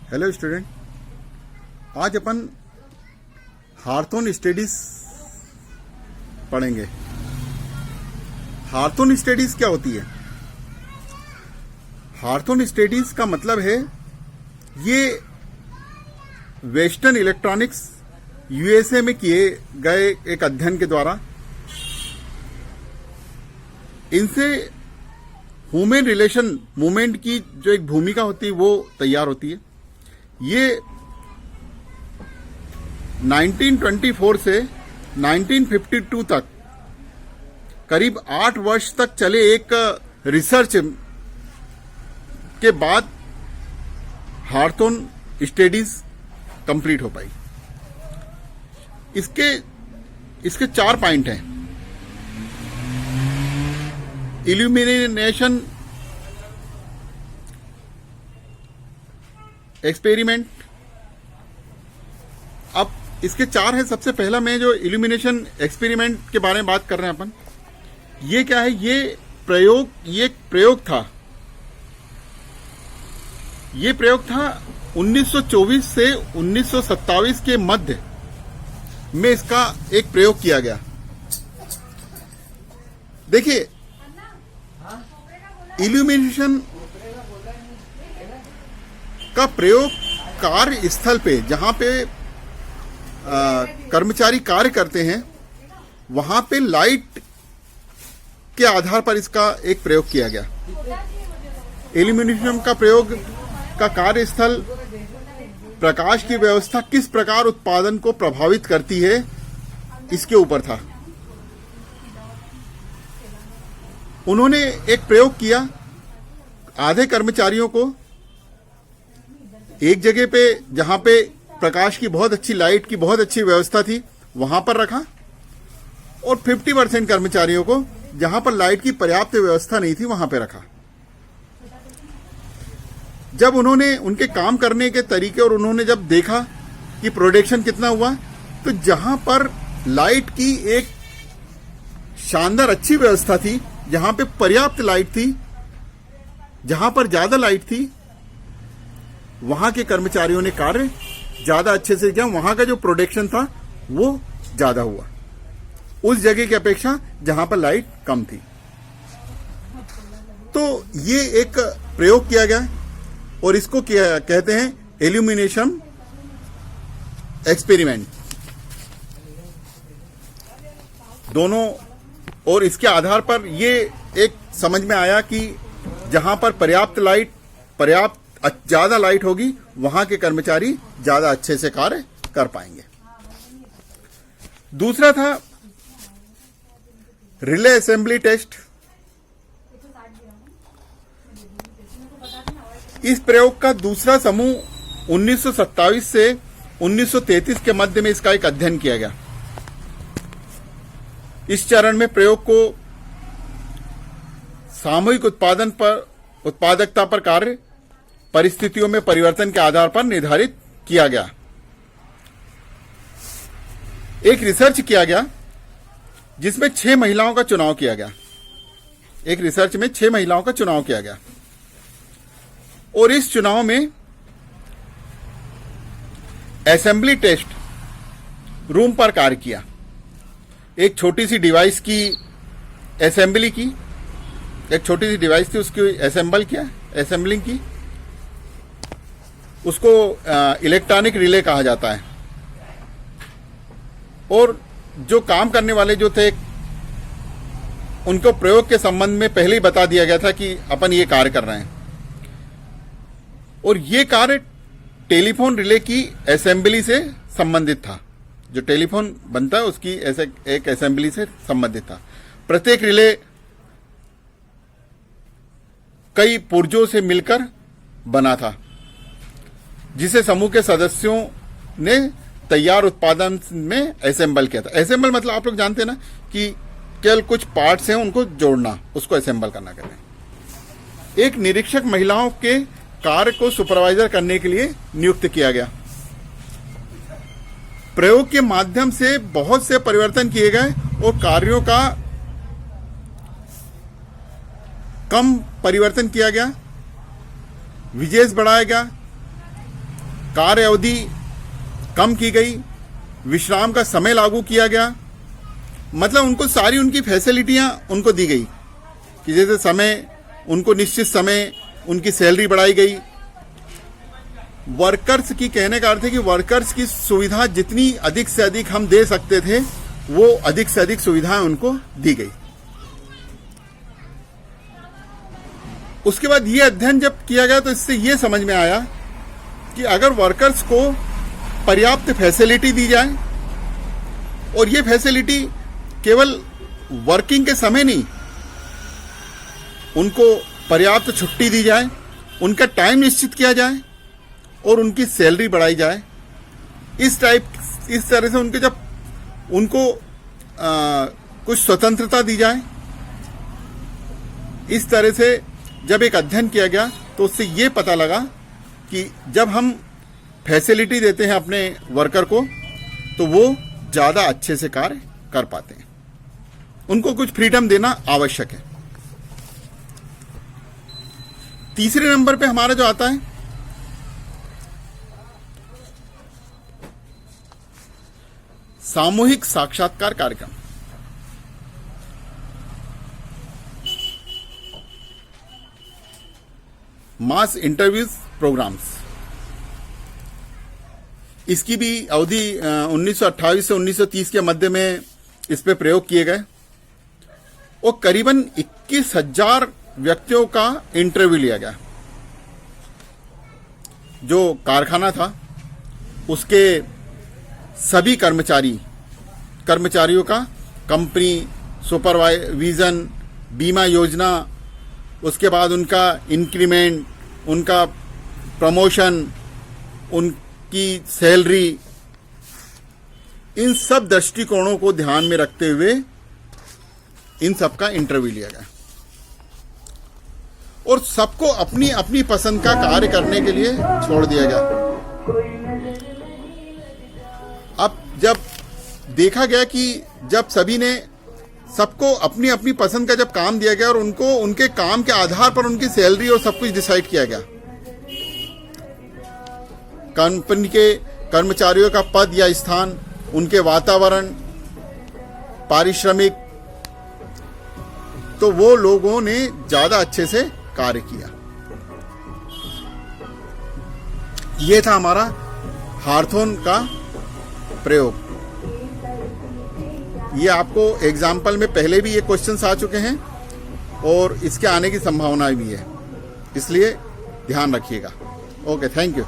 Hello student, आज अपन हार्थोन studies पढ़ेंगे। हार्थोन studies क्या होती है? हार्थोन स्टडीज का मतलब है ये वेस्टर्न इलेक्ट्रॉनिक्स यूएसए में किए गए एक अध्ययन के द्वारा इनसे ह्यूमन रिलेशन मूवमेंट की जो एक भूमिका होती है वो तैयार होती है। ये 1924 से 1952 तक करीब 8 वर्ष तक चले एक रिसर्च के बाद हार्थोन स्टडीज कंप्लीट हो पाई। इसके 4 पॉइंट हैं। Illumination experiment. अब इसके 4 है। सबसे पहला मैं जो इल्यूमिनेशन एक्सपेरिमेंट के बारे में बात कर रहे हैं अपन, ये क्या है? ये एक प्रयोग था। ये प्रयोग था 1924 से 1927 के मध्य में इसका एक प्रयोग किया गया। देखिए, इल्यूमिनेशन का प्रयोग कार्य स्थल पे, जहां पे कर्मचारी कार्य करते हैं, वहां पे लाइट के आधार पर इसका एक प्रयोग किया गया। इल्यूमिनेशन का प्रयोग का कार्यस्थल प्रकाश की व्यवस्था किस प्रकार उत्पादन को प्रभावित करती है, इसके ऊपर था। उन्होंने एक प्रयोग किया। आधे कर्मचारियों को एक जगह पे, जहां पे प्रकाश की बहुत अच्छी, लाइट की बहुत अच्छी व्यवस्था थी, वहां पर रखा, और 50% कर्मचारियों को जहां पर लाइट की पर्याप्त व्यवस्था नहीं थी वहां पे रखा। जब उन्होंने उनके काम करने के तरीके और उन्होंने जब देखा कि प्रोडक्शन कितना हुआ, तो जहां पर लाइट की एक शानदार अच्छी व्यवस्था थी, जहां पे पर्याप्त लाइट थी, जहां पर ज्यादा लाइट थी, वहां के कर्मचारियों ने कार्य ज्यादा अच्छे से किया। वहां का जो प्रोडक्शन था वो ज्यादा हुआ उस जगह की अपेक्षा जहां पर लाइट कम थी। तो ये एक प्रयोग किया गया और इसको कहते हैं इल्यूमिनेशन एक्सपेरिमेंट। दोनों, और इसके आधार पर ये एक समझ में आया कि जहां पर पर्याप्त ज्यादा लाइट होगी, वहां के कर्मचारी ज्यादा अच्छे से कार्य कर पाएंगे। दूसरा था रिले असेंबली टेस्ट। इस प्रयोग का दूसरा समूह 1927 से 1933 के मध्य में इसका एक अध्ययन किया गया। इस चरण में प्रयोग को सामूहिक उत्पादकता पर कार्य परिस्थितियों में परिवर्तन के आधार पर निर्धारित किया गया। एक रिसर्च किया गया जिसमें 6 महिलाओं का चुनाव किया गया। एक रिसर्च में 6 महिलाओं का चुनाव किया गया, और इस चुनाव में असेंबली टेस्ट रूम पर कार्य किया। एक छोटी सी डिवाइस की असेंबली की, एक छोटी सी डिवाइस थी, उसकी असेंबलिंग की। उसको इलेक्ट्रॉनिक रिले कहा जाता है। और जो काम करने वाले जो थे, उनको प्रयोग के संबंध में पहले ही बता दिया गया था कि अपन ये कार्य कर रहे हैं, और ये कार्य टेलीफोन रिले की असेंबली से संबंधित था। जो टेलीफोन बनता है उसकी ऐसे एक असेंबली से संबंधित था। प्रत्येक रिले कई पुर्जों से मिलकर बना था, जिसे समूह के सदस्यों ने तैयार उत्पादन में असेंबल किया था। असेंबल मतलब आप लोग जानते हैं ना कि केवल कुछ पार्ट्स हैं, उनको जोड़ना, उसको असेंबल करना कहते हैं। एक निरीक्षक महिलाओं के कार्य को सुपरवाइजर करने के लिए नियुक्त किया गया। प्रयोग के माध्यम से बहुत से परिवर्तन किए गए और कार्यों का कम परिवर्तन किया गया, विजेस बढ़ाया गया, कार्य अवधि कम की गई, विश्राम का समय लागू किया गया, मतलब उनको सारी उनकी फैसिलिटियां उनको दी गई कि जैसे समय, उनको निश्चित समय उनकी सैलरी बढ़ाई गई। वर्कर्स की, कहने का अर्थ है कि वर्कर्स की सुविधा जितनी अधिक से अधिक हम दे सकते थे वो अधिक से अधिक सुविधाएं उनको दी गई। उसके बाद ये अध्ययन जब किया गया तो इससे ये समझ में आया कि अगर वर्कर्स को पर्याप्त फैसिलिटी दी जाए, और ये फैसिलिटी केवल वर्किंग के समय नहीं, उनको पर्याप्त छुट्टी दी जाए, उनका टाइम निश्चित किया जाए और उनकी सैलरी बढ़ाई जाए, इस तरह से उनके जब उनको कुछ स्वतंत्रता दी जाए, इस तरह से जब एक अध्ययन किया गया तो उससे ये पता लगा कि जब हम फैसिलिटी देते हैं अपने वर्कर को तो वो ज़्यादा अच्छे से कार्य कर पाते हैं। उनको कुछ फ्रीडम देना आवश्यक है। तीसरे नंबर पे हमारा जो आता है सामूहिक साक्षात्कार कार्यक्रम। मास इंटरव्यूज प्रोग्राम्स, इसकी भी अवधि 1928 से 1930 के मध्य में इस पे प्रयोग किए गए और करीबन 21,000 व्यक्तियों का इंटरव्यू लिया गया। जो कारखाना था उसके सभी कर्मचारियों का कंपनी सुपरवाइजन, बीमा योजना, उसके बाद उनका इंक्रीमेंट, उनका प्रमोशन, उनकी सैलरी, इन सब दृष्टिकोणों को ध्यान में रखते हुए इन सब का इंटरव्यू लिया गया और सबको अपनी अपनी पसंद का कार्य करने के लिए छोड़ दिया गया। अब जब देखा गया कि जब सबको अपनी अपनी पसंद का जब काम दिया गया और उनको उनके काम के आधार पर उनकी सैलरी और सब कुछ डिसाइड किया गया, कंपनी के कर्मचारियों का पद या स्थान, उनके वातावरण, पारिश्रमिक, तो वो लोगों ने ज्यादा अच्छे से कार्य किया। ये था हमारा हार्थोन का प्रयोग। ये आपको एग्जाम्पल में पहले भी ये क्वेश्चंस आ चुके हैं और इसके आने की संभावना भी है, इसलिए ध्यान रखिएगा। Okay, thank you.